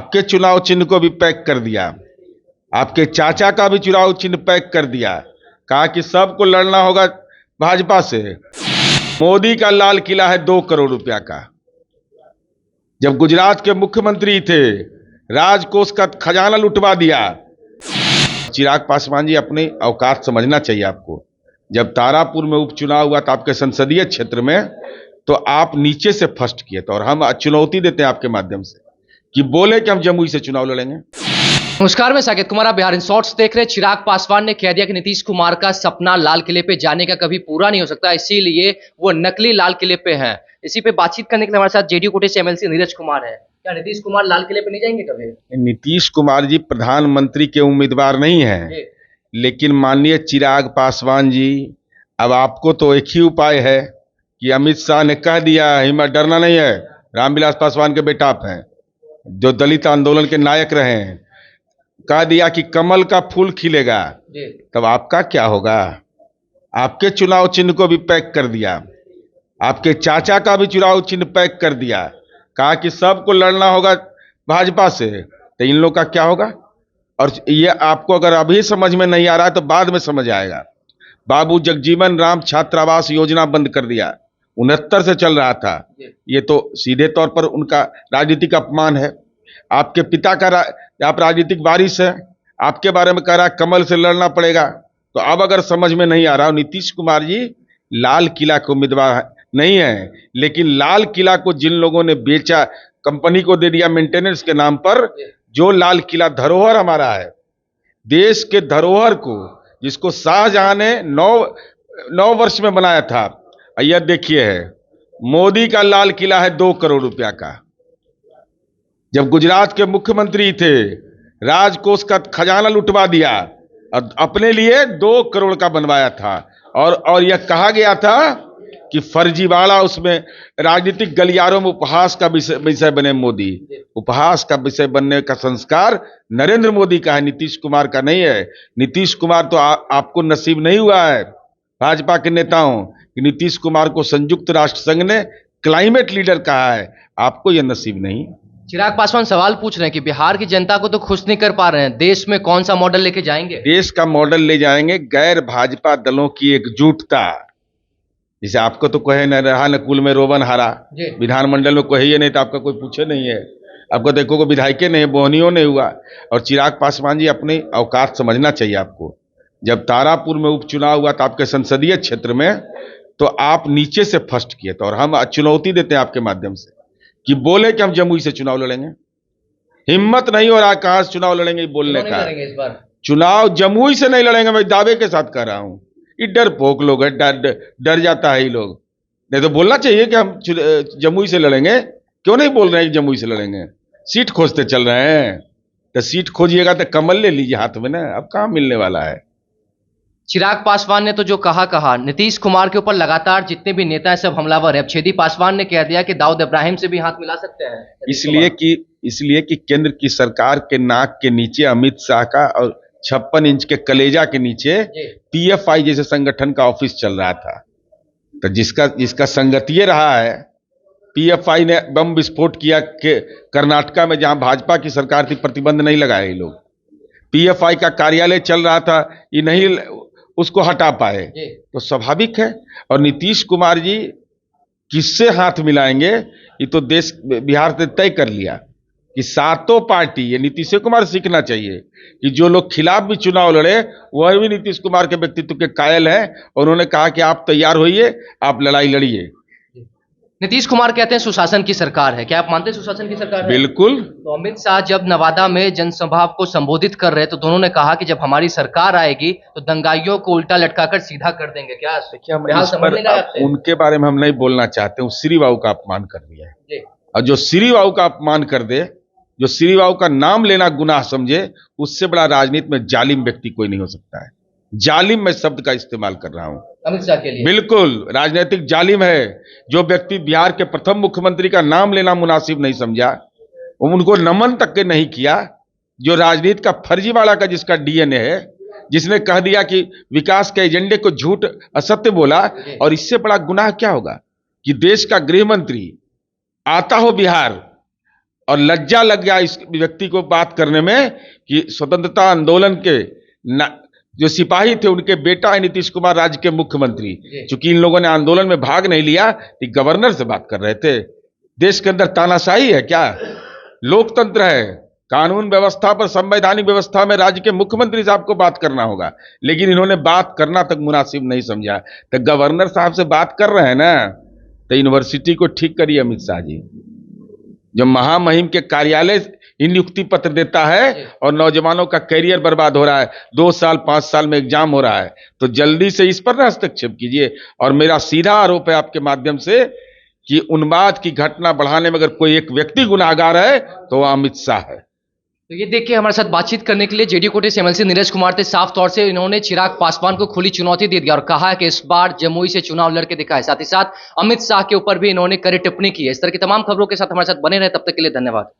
आपके चुनाव चिन्ह को भी पैक कर दिया, आपके चाचा का भी चुनाव चिन्ह पैक कर दिया। कहा कि सबको लड़ना होगा भाजपा से। मोदी का लाल किला है 2 करोड़ रुपया का। जब गुजरात के मुख्यमंत्री थे, राजकोष का खजाना लुटवा दिया। चिराग पासवान जी, अपनी औकात समझना चाहिए आपको। जब तारापुर में उपचुनाव हुआ था आपके संसदीय क्षेत्र में, तो आप नीचे से फर्स्ट किए थे, और हम चुनौती देते हैं आपके माध्यम से कि बोले कि हम जमुई से चुनाव लड़ेंगे। नमस्कार, मैं साकेत कुमार, आप बिहार इन शॉर्ट्स देख रहे हैं। चिराग पासवान ने कह दिया कि नीतीश कुमार का सपना लाल किले पे जाने का कभी पूरा नहीं हो सकता, इसीलिए वो नकली लाल किले पे हैं। इसी पे बातचीत करने के लिए हमारे साथ जेडीयू कोटे से एमएलसी नीरज कुमार है। क्या नीतीश कुमार लाल किले पे नहीं जाएंगे कभी? नीतीश कुमार जी प्रधानमंत्री के उम्मीदवार नहीं हैं, लेकिन माननीय चिराग पासवान जी, अब आपको तो एक ही उपाय है कि अमित शाह ने कह दिया, हिम्मत डरना नहीं है। रामविलास पासवान के बेटा आप हैं, जो दलित आंदोलन के नायक रहे हैं। कह दिया कि कमल का फूल खिलेगा, तब आपका क्या होगा? आपके चुनाव चिन्ह को भी पैक कर दिया, आपके चाचा का भी चुनाव चिन्ह पैक कर दिया। कहा कि सबको लड़ना होगा भाजपा से, तो इन लोग का क्या होगा? और ये आपको अगर अभी समझ में नहीं आ रहा है तो बाद में समझ आएगा। बाबू जगजीवन राम छात्रावास योजना बंद कर दिया, 69 से चल रहा था। ये तो सीधे तौर पर उनका राजनीतिक अपमान है। आपके पिता का आप राजनीतिक वारिस है, आपके बारे में कह रहा है कमल से लड़ना पड़ेगा। तो अब अगर समझ में नहीं आ रहा, नीतीश कुमार जी लाल किला के उम्मीदवार नहीं है, लेकिन लाल किला को जिन लोगों ने बेचा, कंपनी को दे दिया मेंटेनेंस के नाम पर, जो लाल किला धरोहर हमारा है, देश के धरोहर को, जिसको शाहजहां ने 9 वर्ष में बनाया था। यह देखिए है, मोदी का लाल किला है 2 करोड़ रुपया का। जब गुजरात के मुख्यमंत्री थे, राजकोष का खजाना लुटवा दिया और अपने लिए 2 करोड़ का बनवाया था। और यह कहा गया था कि फर्जीवाड़ा, उसमें राजनीतिक गलियारों में उपहास का विषय बने मोदी। उपहास का विषय बनने का संस्कार नरेंद्र मोदी का है, नीतीश कुमार का नहीं है। नीतीश कुमार तो आपको नसीब नहीं हुआ है, भाजपा के नेताओं, कि नीतीश कुमार को संयुक्त राष्ट्र संघ ने क्लाइमेट लीडर कहा है, आपको यह नसीब नहीं। चिराग पासवान सवाल पूछ रहे हैं कि बिहार की जनता को तो खुश नहीं कर पा रहे हैं, देश में कौन सा मॉडल लेके जाएंगे? देश का मॉडल ले जाएंगे गैर भाजपा दलों की एकजुटता। जैसे आपको तो कहे न रहा नकुल में रोवन हारा, विधानमंडल में कोई ही नहीं, तो आपका कोई पूछे नहीं है। आपको देखो को विधायके नहीं, बोहनियों नहीं हुआ। और चिराग पासवान जी, अपनी औकात समझना चाहिए आपको। जब तारापुर में उपचुनाव हुआ था आपके संसदीय क्षेत्र में, तो आप नीचे से फर्स्ट किए थे, और हम चुनौती देते हैं आपके माध्यम से कि बोले कि हम जमुई से चुनाव लड़ेंगे। हिम्मत नहीं हो रहा, कहां से चुनाव लड़ेंगे बोलने का। इस बार चुनाव जमुई से नहीं लड़ेंगे, मैं दावे के साथ कह रहा हूं। ये डरपोक लोग है, डर जाता है ये लोग। नहीं तो बोलना चाहिए कि हम जमुई से लड़ेंगे। क्यों नहीं बोल रहे हैं कि जमुई से लड़ेंगे? सीट खोजते चल रहे हैं, तो सीट खोजिएगा तो कमल ले लीजिए हाथ में ना, अब कहां मिलने वाला है। चिराग पासवान ने तो जो कहा, नीतीश कुमार के ऊपर लगातार जितने भी नेता हैं सब हमलावर है। अब छेदी पासवान ने कह दिया कि दाऊद इब्राहिम से भी हाथ मिला सकते हैं। इसलिए कि केंद्र की सरकार के नाक के नीचे अमित शाह का, और 56 इंच के कलेजा के नीचे पीएफआई जैसे संगठन का ऑफिस चल रहा था। तो जिसका संगतिये रहा है, पीएफआई ने बम विस्फोट किया कि कर्नाटका में, जहां भाजपा की सरकार थी, प्रतिबंध नहीं लगाए ये लोग। पीएफआई का कार्यालय चल रहा था, ये नहीं उसको हटा पाए, तो स्वाभाविक है। और नीतीश कुमार जी किससे हाथ मिलाएंगे, ये तो देश बिहार ने तय कर लिया कि सातों पार्टी, ये नीतीश कुमार सीखना चाहिए कि जो लोग खिलाफ भी चुनाव लड़े, वह भी नीतीश कुमार के व्यक्तित्व के कायल हैं। और उन्होंने कहा कि आप तैयार होइए, आप लड़ाई लड़िए। नीतीश कुमार कहते हैं सुशासन की सरकार है, क्या आप मानते हैं सुशासन की सरकार है? बिल्कुल। तो अमित शाह जब नवादा में जनसभा को संबोधित कर रहे, तो दोनों ने कहा कि जब हमारी सरकार आएगी तो दंगाइयों को उल्टा लटकाकर सीधा कर देंगे। क्या उनके बारे में हम नहीं बोलना चाहते हूँ। श्री बाबू का अपमान कर दिया है, और जो श्री बाबू का अपमान कर दे, जो श्री बाबू का नाम लेना गुनाह समझे, उससे बड़ा राजनीति में जालिम व्यक्ति कोई नहीं हो सकता है। जालिम मैं शब्द का इस्तेमाल कर रहा हूं अमित शाह के लिए। बिल्कुल राजनीतिक जालिम है। जो व्यक्ति बिहार के प्रथम मुख्यमंत्री का नाम लेना मुनासिब नहीं समझा, उनको नमन तक के नहीं किया, जो राजनीति का फर्जीवाड़ा का जिसका डीएनए है, जिसने कह दिया कि विकास के एजेंडे को झूठ असत्य बोला। और इससे बड़ा गुनाह क्या होगा कि देश का गृह मंत्री आता हो बिहार, और लज्जा लग गया इस व्यक्ति को बात करने में कि स्वतंत्रता आंदोलन के जो सिपाही थे उनके बेटा है नीतीश कुमार राज्य के मुख्यमंत्री। चूंकि इन लोगों ने आंदोलन में भाग नहीं लिया, तो गवर्नर से बात कर रहे थे। देश के अंदर तानाशाही है क्या? लोकतंत्र है, कानून व्यवस्था पर, संवैधानिक व्यवस्था में राज्य के मुख्यमंत्री साहब को बात करना होगा, लेकिन इन्होंने बात करना तक मुनासिब नहीं समझा। तो गवर्नर साहब से बात कर रहे हैं ना, तो यूनिवर्सिटी को ठीक करिए अमित शाह जी। जो महामहिम के कार्यालय इन नियुक्ति पत्र देता है और नौजवानों का करियर बर्बाद हो रहा है, 2 साल 5 साल में एग्जाम हो रहा है, तो जल्दी से इस पर हस्तक्षेप कीजिए। और मेरा सीधा आरोप है आपके माध्यम से कि उन्माद की घटना बढ़ाने में अगर कोई एक व्यक्ति गुनाहगार है तो वह अमित शाह है। तो ये देखिए, हमारे साथ बातचीत करने के लिए जेडीयू कोटे से एमएलसी नीरज कुमार थे। साफ तौर से इन्होंने चिराग पासवान को खुली चुनौती दे दी और कहा है कि इस बार जमुई से चुनाव लड़के दिखाए। साथ ही साथ अमित शाह के ऊपर भी इन्होंने कड़ी टिप्पणी की है। इस तरह की तमाम खबरों के साथ हमारे साथ बने रहे, तब तक के लिए धन्यवाद।